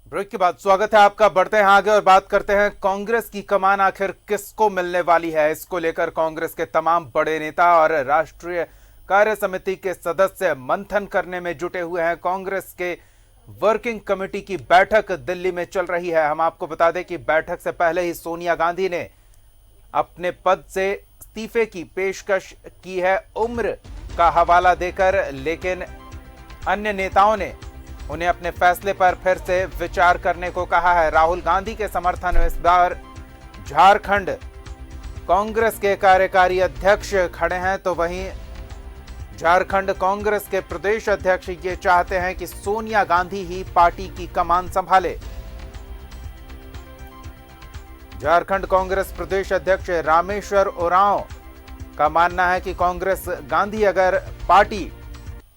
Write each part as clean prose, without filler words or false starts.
Break के बाद स्वागत है आपका। बढ़ते हैं आगे और बात करते हैं कांग्रेस की कमान आखिर किसको मिलने वाली है। इसको लेकर कांग्रेस के तमाम बड़े नेता और राष्ट्रीय कार्य समिति के सदस्य मंथन करने में जुटे हुए हैं। कांग्रेस के वर्किंग कमेटी की बैठक दिल्ली में चल रही है। हम आपको बता दें कि बैठक से पहले ही सोनिया गांधी ने अपने पद से इस्तीफे की पेशकश की है उम्र का हवाला देकर, लेकिन अन्य नेताओं ने उन्हें अपने फैसले पर फिर से विचार करने को कहा है। राहुल गांधी के समर्थन में इस बार झारखंड कांग्रेस के कार्यकारी अध्यक्ष खड़े हैं, तो वहीं झारखंड कांग्रेस के प्रदेश अध्यक्ष ये चाहते हैं कि सोनिया गांधी ही पार्टी की कमान संभाले। झारखंड कांग्रेस प्रदेश अध्यक्ष रामेश्वर उरांव का मानना है कि कांग्रेस गांधी अगर पार्टी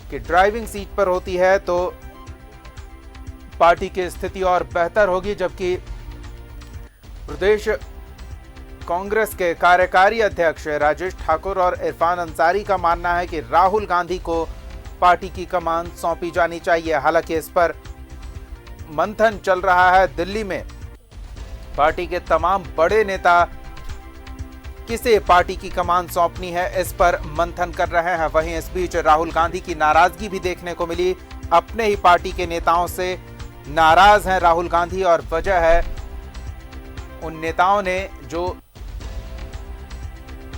की ड्राइविंग सीट पर होती है तो पार्टी की स्थिति और बेहतर होगी, जबकि प्रदेश कांग्रेस के कार्यकारी अध्यक्ष राजेश ठाकुर और इरफान अंसारी का मानना है कि राहुल गांधी को पार्टी की कमान सौंपी जानी चाहिए। हालांकि इस पर मंथन चल रहा है दिल्ली में। पार्टी के तमाम बड़े नेता किसे पार्टी की कमान सौंपनी है इस पर मंथन कर रहे हैं। वहीं इस बीच राहुल गांधी की नाराजगी भी देखने को मिली। अपने ही पार्टी के नेताओं से नाराज हैं राहुल गांधी, और वजह है उन नेताओं ने जो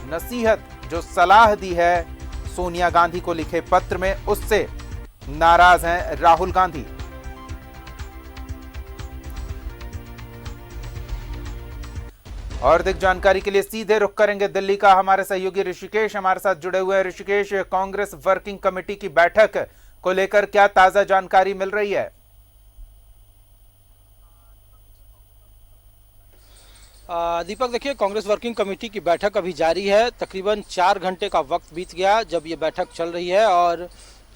नसीहत, जो सलाह दी है सोनिया गांधी को लिखे पत्र में, उससे नाराज हैं राहुल गांधी। और अधिक जानकारी के लिए सीधे रुख करेंगे दिल्ली का। हमारे सहयोगी ऋषिकेश हमारे साथ जुड़े हुए हैं। ऋषिकेश, कांग्रेस वर्किंग कमेटी की बैठक को लेकर क्या ताजा जानकारी मिल रही है? दीपक, देखिए, कांग्रेस वर्किंग कमेटी की बैठक अभी जारी है। तकरीबन 4 घंटे का वक्त बीत गया जब ये बैठक चल रही है, और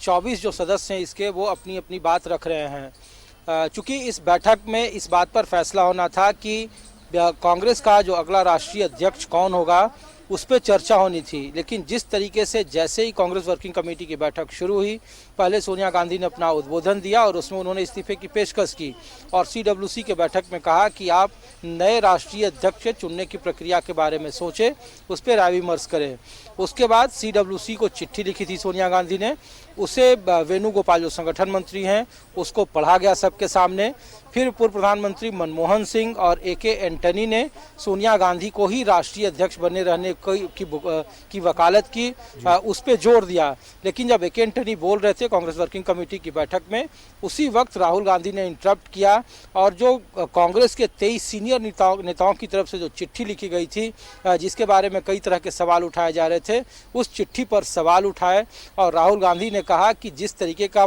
24 जो सदस्य हैं इसके वो अपनी अपनी बात रख रहे हैं। चूंकि इस बैठक में इस बात पर फैसला होना था कि कांग्रेस का जो अगला राष्ट्रीय अध्यक्ष कौन होगा उस पर चर्चा होनी थी, लेकिन जिस तरीके से जैसे ही कांग्रेस वर्किंग कमेटी की बैठक शुरू हुई, पहले सोनिया गांधी ने अपना उद्बोधन दिया और उसमें उन्होंने इस्तीफे की पेशकश की और सीडब्ल्यूसी के बैठक में कहा कि आप नए राष्ट्रीय अध्यक्ष चुनने की प्रक्रिया के बारे में सोचें, उस पर राय विमर्श करें। उसके बाद सीडब्ल्यूसी को चिट्ठी लिखी थी सोनिया गांधी ने, उसे वेणुगोपाल जो संगठन मंत्री हैं उसको पढ़ा गया सबके सामने। फिर पूर्व प्रधानमंत्री मनमोहन सिंह और ए.के. एंटनी ने सोनिया गांधी को ही राष्ट्रीय अध्यक्ष बने रहने की वकालत की, उस पर जोर दिया। लेकिन जब ए.के. एंटनी बोल रहे थे कांग्रेस वर्किंग कमेटी की बैठक में, उसी वक्त राहुल गांधी ने इंटरप्ट किया और जो कांग्रेस के 23 सीनियर नेताओं की तरफ से जो चिट्ठी लिखी गई थी, जिसके बारे में कई तरह के सवाल उठाए जा रहे थे, उस चिट्ठी पर सवाल उठाए और राहुल गांधी ने कहा कि जिस तरीके का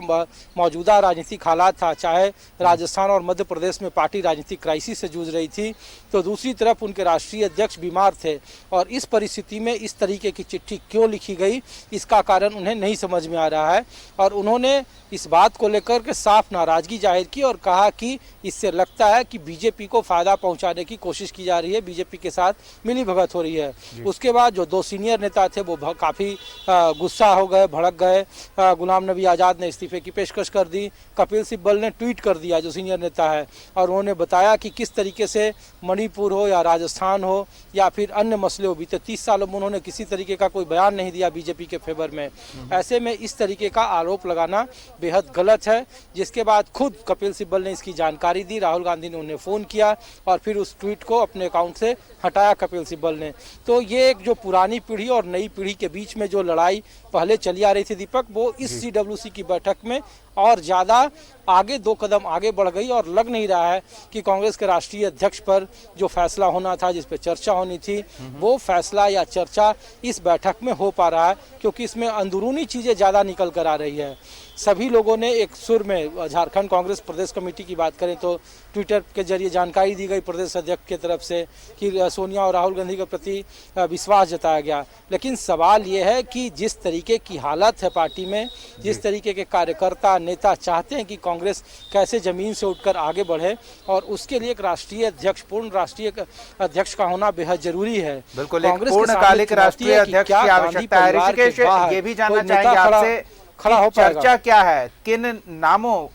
मौजूदा राजनीतिक हालात था, चाहे राजस्थान और मध्य प्रदेश में पार्टी राजनीतिक क्राइसिस से जूझ रही थी, तो दूसरी तरफ उनके राष्ट्रीय अध्यक्ष बीमार थे, और इस परिस्थिति में इस तरीके की चिट्ठी क्यों लिखी गई इसका कारण उन्हें नहीं समझ में आ रहा है। और उन्होंने इस बात को लेकर के साफ नाराजगी जाहिर की और कहा कि इससे लगता है कि बीजेपी को फायदा पहुंचाने की कोशिश की जा रही है, बीजेपी के साथ मिलीभगत हो रही है। उसके बाद जो 2 सीनियर नेता थे वो काफ़ी गुस्सा हो गए, भड़क गए। गुलाम नबी आज़ाद ने इस्तीफे की पेशकश कर दी। कपिल सिब्बल ने ट्वीट कर दिया, जो सीनियर नेता है, और उन्होंने बताया कि किस तरीके से मणिपुर हो या राजस्थान हो या फिर अन्य मसले हो, बीते 30 सालों में उन्होंने किसी तरीके का कोई बयान नहीं दिया बीजेपी के फेवर में। ऐसे में इस तरीके का आरोप लगाना बेहद गलत है। जिसके बाद खुद कपिल सिब्बल ने इसकी जानकारी दी, राहुल गांधी ने उन्हें फ़ोन किया और फिर उस ट्वीट को अपने अकाउंट से हटाया कपिल सिब्बल ने। तो ये एक जो पुरानी पीढ़ी और नई पीढ़ी के बीच में जो लड़ाई पहले चली आ रही थी दीपक, वो इस सीडब्ल्यूसी की बैठक में और ज़्यादा आगे 2 कदम आगे बढ़ गई, और लग नहीं रहा है कि कांग्रेस के राष्ट्रीय अध्यक्ष पर जो फैसला होना था, जिस पर चर्चा होनी थी, वो फैसला या चर्चा इस बैठक में हो पा रहा है, क्योंकि इसमें अंदरूनी चीज़ें ज़्यादा निकल कर आ रही है। सभी लोगों ने एक सुर में, झारखंड कांग्रेस प्रदेश कमेटी की बात करें तो ट्विटर के जरिए जानकारी दी गई प्रदेश अध्यक्ष की तरफ से कि सोनिया और राहुल गांधी के प्रति विश्वास जताया गया। लेकिन सवाल ये है कि जिस तरीके की हालत है पार्टी में, जिस तरीके के कार्यकर्ता नेता चाहते हैं कि कांग्रेस कैसे जमीन से उठकर आगे बढ़े, और उसके लिए एक राष्ट्रीय अध्यक्ष, पूर्ण राष्ट्रीय अध्यक्ष का होना बेहद जरूरी है। बिल्कुल, पूर्णकालिक राष्ट्रीय अध्यक्ष की आवश्यकता है। ऋषिकेश, ये भी जानना चाहेंगे आपसे, खड़ा हो चर्चा क्या है, किन नामों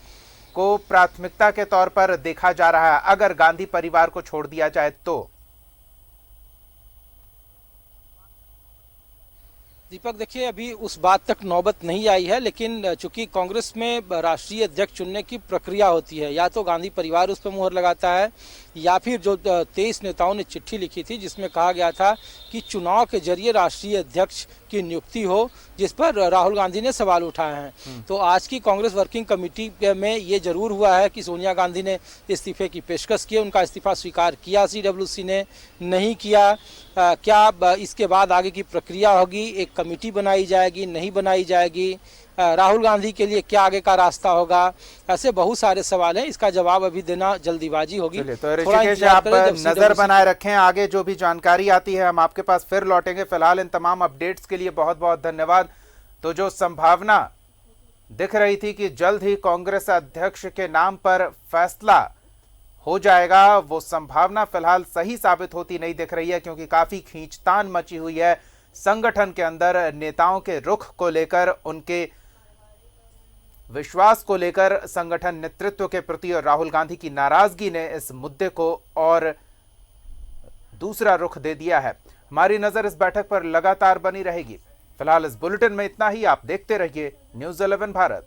को प्राथमिकता के तौर पर देखा जा रहा है अगर गांधी परिवार को छोड़ दिया जाए तो? दीपक देखिए, अभी उस बात तक नौबत नहीं आई है, लेकिन चूंकि कांग्रेस में राष्ट्रीय अध्यक्ष चुनने की प्रक्रिया होती है, या तो गांधी परिवार उस पर मुहर लगाता है या फिर जो 23 नेताओं ने चिट्ठी लिखी थी जिसमें कहा गया था कि चुनाव के जरिए राष्ट्रीय अध्यक्ष की नियुक्ति हो, जिस पर राहुल गांधी ने सवाल उठाए हैं। तो आज की कांग्रेस वर्किंग कमेटी में ये जरूर हुआ है कि सोनिया गांधी ने इस्तीफे की पेशकश की, उनका इस्तीफा स्वीकार किया, CWC ने नहीं किया। क्या इसके बाद आगे की प्रक्रिया होगी, एक कमेटी बनाई जाएगी, नहीं बनाई जाएगी, राहुल गांधी के लिए क्या आगे का रास्ता होगा, ऐसे बहुत सारे सवाल हैं। इसका जवाब अभी देना जल्दीबाजी होगी। तो ऋषिकेश, आप नजर बनाए रखें, आगे जो भी जानकारी आती है हम आपके पास फिर लौटेंगे। फिलहाल इन तमाम अपडेट्स के लिए बहुत बहुत धन्यवाद। तो जो संभावना दिख रही थी कि जल्द ही कांग्रेस अध्यक्ष के नाम पर फैसला हो जाएगा, वो संभावना फिलहाल सही साबित होती नहीं दिख रही है, क्योंकि काफी खींचतान मची हुई है संगठन के अंदर नेताओं के रुख को लेकर, उनके विश्वास को लेकर, संगठन नेतृत्व के प्रति। और राहुल गांधी की नाराजगी ने इस मुद्दे को और दूसरा रुख दे दिया है। हमारी नजर इस बैठक पर लगातार बनी रहेगी। फिलहाल इस बुलेटिन में इतना ही। आप देखते रहिए न्यूज़ 11 भारत।